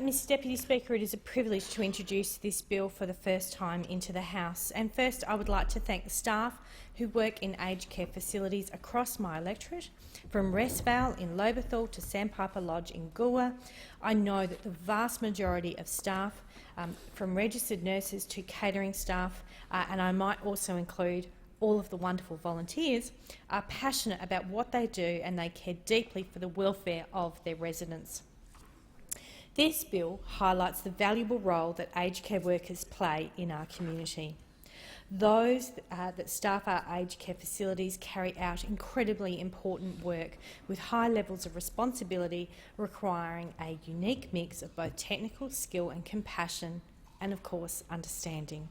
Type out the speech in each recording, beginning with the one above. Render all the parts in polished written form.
Mr Deputy Speaker, it is a privilege to introduce this bill for the first time into the House. And first, I would like to thank the staff who work in aged care facilities across my electorate, from Restvale in Lobethal to Sandpiper Lodge in Goolwa. I know that the vast majority of staff, from registered nurses to catering staff, and I might also include all of the wonderful volunteers, are passionate about what they do and they care deeply for the welfare of their residents. This bill highlights the valuable role that aged care workers play in our community. Those that staff our aged care facilities carry out incredibly important work with high levels of responsibility, requiring a unique mix of both technical skill and compassion and, of course, understanding.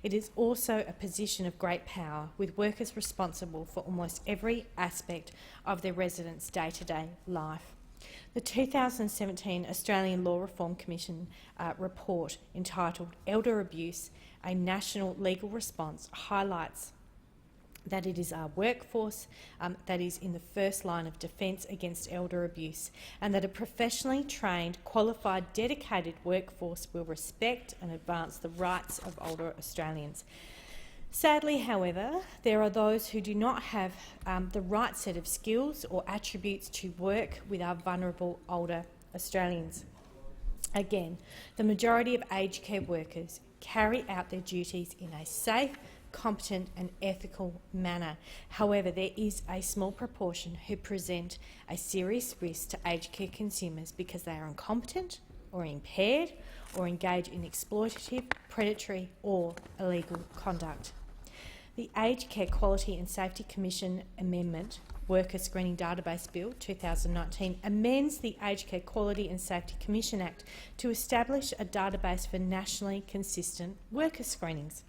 It is also a position of great power, with workers responsible for almost every aspect of their residents' day-to-day life. The 2017 Australian Law Reform Commission report entitled Elder Abuse, a National Legal Response highlights that it is our workforce that is in the first line of defence against elder abuse, and that a professionally trained, qualified, dedicated workforce will respect and advance the rights of older Australians. Sadly, however, there are those who do not have the right set of skills or attributes to work with our vulnerable older Australians. Again, the majority of aged care workers carry out their duties in a safe, competent and ethical manner. However, there is a small proportion who present a serious risk to aged care consumers because they are incompetent or impaired or engage in exploitative, predatory or illegal conduct. The Aged Care Quality and Safety Commission Amendment Worker Screening Database Bill 2019 amends the Aged Care Quality and Safety Commission Act to establish a database for nationally consistent worker screenings.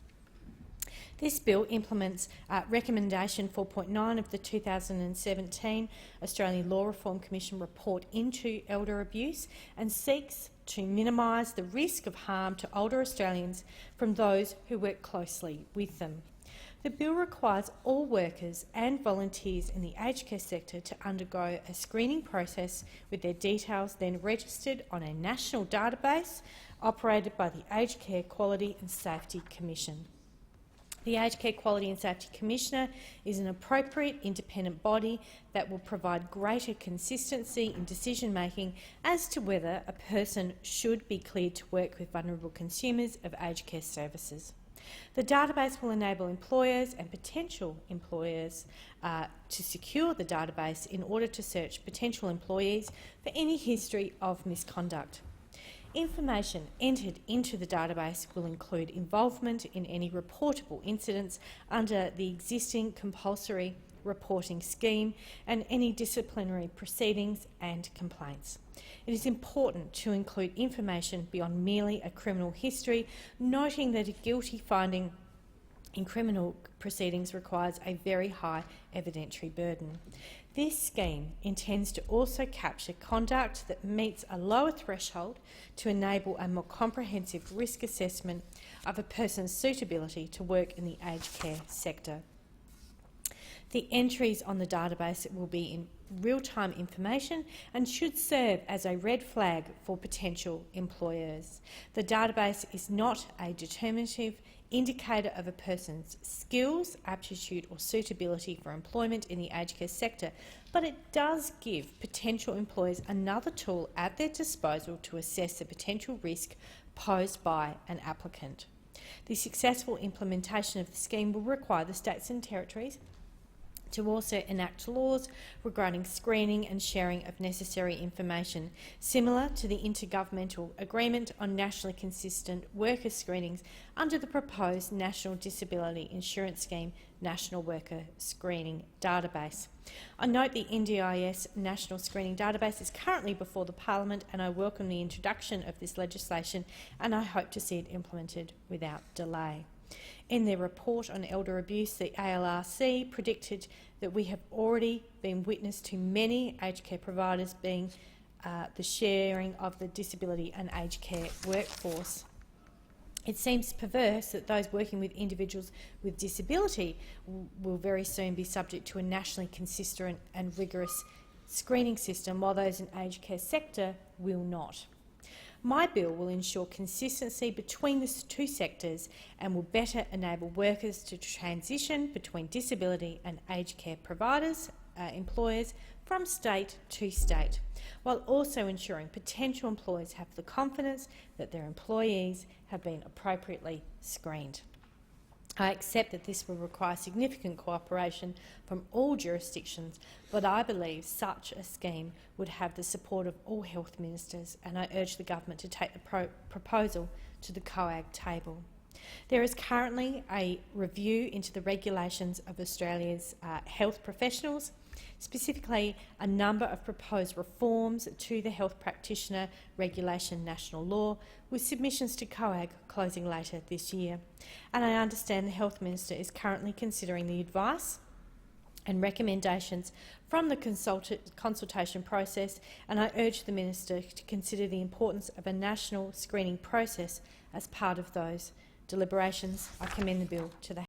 This bill implements Recommendation 4.9 of the 2017 Australian Law Reform Commission report into elder abuse and seeks to minimise the risk of harm to older Australians from those who work closely with them. The bill requires all workers and volunteers in the aged care sector to undergo a screening process, with their details then registered on a national database operated by the Aged Care Quality and Safety Commission. The Aged Care Quality and Safety Commissioner is an appropriate independent body that will provide greater consistency in decision-making as to whether a person should be cleared to work with vulnerable consumers of aged care services. The database will enable employers and potential employers to secure the database in order to search potential employees for any history of misconduct. Information entered into the database will include involvement in any reportable incidents under the existing compulsory reporting scheme and any disciplinary proceedings and complaints. It is important to include information beyond merely a criminal history, noting that a guilty finding in criminal proceedings requires a very high evidentiary burden. This scheme intends to also capture conduct that meets a lower threshold to enable a more comprehensive risk assessment of a person's suitability to work in the aged care sector. The entries on the database will be in real-time information and should serve as a red flag for potential employers. The database is not a determinative indicator of a person's skills, aptitude or suitability for employment in the aged care sector, but it does give potential employers another tool at their disposal to assess the potential risk posed by an applicant. The successful implementation of the scheme will require the states and territories to also enact laws regarding screening and sharing of necessary information, similar to the Intergovernmental Agreement on Nationally Consistent Worker Screenings under the proposed National Disability Insurance Scheme National Worker Screening Database. I note the NDIS National Screening Database is currently before the Parliament, and I welcome the introduction of this legislation, and I hope to see it implemented without delay. In their report on elder abuse, the ALRC predicted that we have already been witness to many aged care providers being the sharing of the disability and aged care workforce. It seems perverse that those working with individuals with disability will very soon be subject to a nationally consistent and rigorous screening system, while those in aged care sector will not. My bill will ensure consistency between the two sectors and will better enable workers to transition between disability and aged care providers, employers, from state to state, while also ensuring potential employers have the confidence that their employees have been appropriately screened. I accept that this will require significant cooperation from all jurisdictions, but I believe such a scheme would have the support of all health ministers, and I urge the government to take the proposal to the COAG table. There is currently a review into the regulations of Australia's health professionals, specifically a number of proposed reforms to the health practitioner regulation national law, with submissions to COAG closing later this year. And I understand the Health Minister is currently considering the advice and recommendations from the consultation process, and I urge the Minister to consider the importance of a national screening process as part of those deliberations. I commend the bill to the